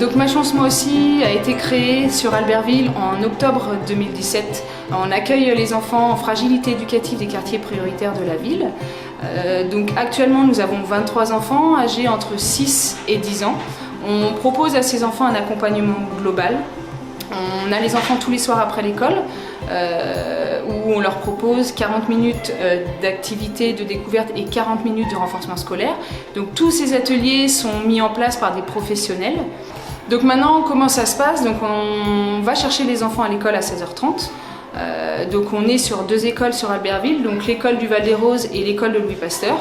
Donc Ma Chance Moi Aussi a été créée sur Albertville en octobre 2017. On accueille les enfants en fragilité éducative des quartiers prioritaires de la ville. Donc actuellement nous avons 23 enfants âgés entre 6 et 10 ans. On propose à ces enfants un accompagnement global. On a les enfants tous les soirs après l'école où on leur propose 40 minutes d'activité de découverte et 40 minutes de renforcement scolaire. Donc tous ces ateliers sont mis en place par des professionnels. Donc maintenant, comment ça se passe? Donc on va chercher les enfants à l'école à 16h30. Donc on est sur 2 écoles sur Albertville, donc l'école du Val-des-Roses et l'école de Louis Pasteur.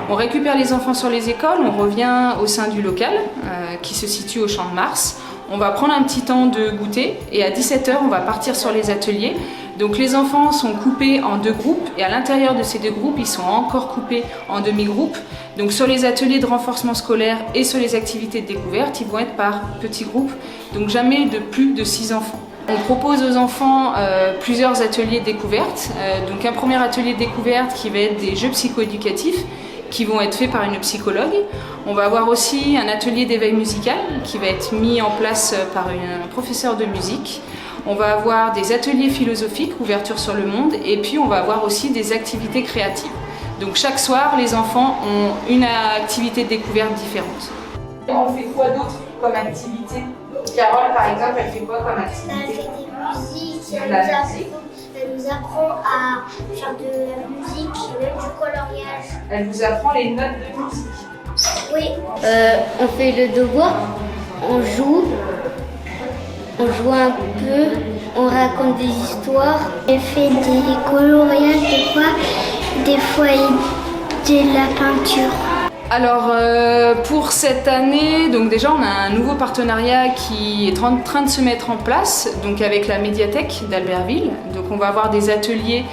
On récupère les enfants sur les écoles, on revient au sein du local qui se situe au Champ de Mars. On va prendre un petit temps de goûter et à 17h on va partir sur les ateliers. Donc les enfants sont coupés en 2 groupes et à l'intérieur de ces 2 groupes ils sont encore coupés en demi-groupes. Donc sur les ateliers de renforcement scolaire et sur les activités de découverte, ils vont être par petits groupes, donc jamais de plus de 6 enfants. On propose aux enfants plusieurs ateliers de découverte. Donc un premier atelier de découverte qui va être des jeux psychoéducatifs qui vont être faits par une psychologue. On va avoir aussi un atelier d'éveil musical qui va être mis en place par un professeur de musique. On va avoir des ateliers philosophiques, ouverture sur le monde, et puis on va avoir aussi des activités créatives. Donc chaque soir, les enfants ont une activité de découverte différente. On fait quoi d'autre comme activité? Carole, par exemple, elle fait quoi comme activité? Elle fait des musiques, elle nous apprend à faire de la musique et même du coloriage. Elle vous apprend les notes de musique? Oui. On fait le devoir, on joue un peu, on raconte des histoires. Elle fait des coloriages des fois de la peinture. Alors pour cette année, donc déjà on a un nouveau partenariat qui est en train de se mettre en place donc avec la médiathèque d'Albertville. Donc on va avoir des ateliers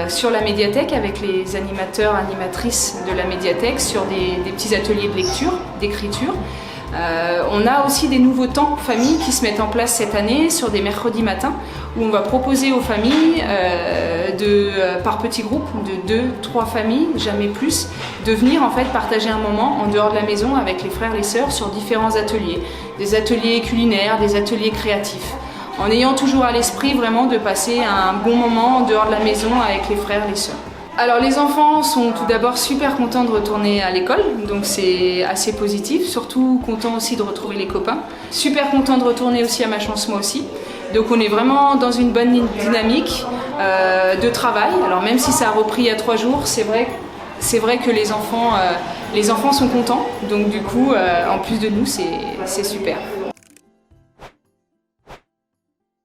sur la médiathèque avec les animateurs, animatrices de la médiathèque sur des petits ateliers de lecture, d'écriture. On a aussi des nouveaux temps famille qui se mettent en place cette année sur des mercredis matins où on va proposer aux familles par petits groupes de 2-3 familles, jamais plus, de venir en fait partager un moment en dehors de la maison avec les frères et les sœurs sur différents ateliers, des ateliers culinaires, des ateliers créatifs, en ayant toujours à l'esprit vraiment de passer un bon moment en dehors de la maison avec les frères et les sœurs. Alors les enfants sont tout d'abord super contents de retourner à l'école, donc c'est assez positif, surtout contents aussi de retrouver les copains. Super contents de retourner aussi à Ma Chance Moi Aussi. Donc on est vraiment dans une bonne dynamique de travail. Alors même si ça a repris il y a 3 jours, c'est vrai que les enfants sont contents, donc du coup en plus de nous c'est super.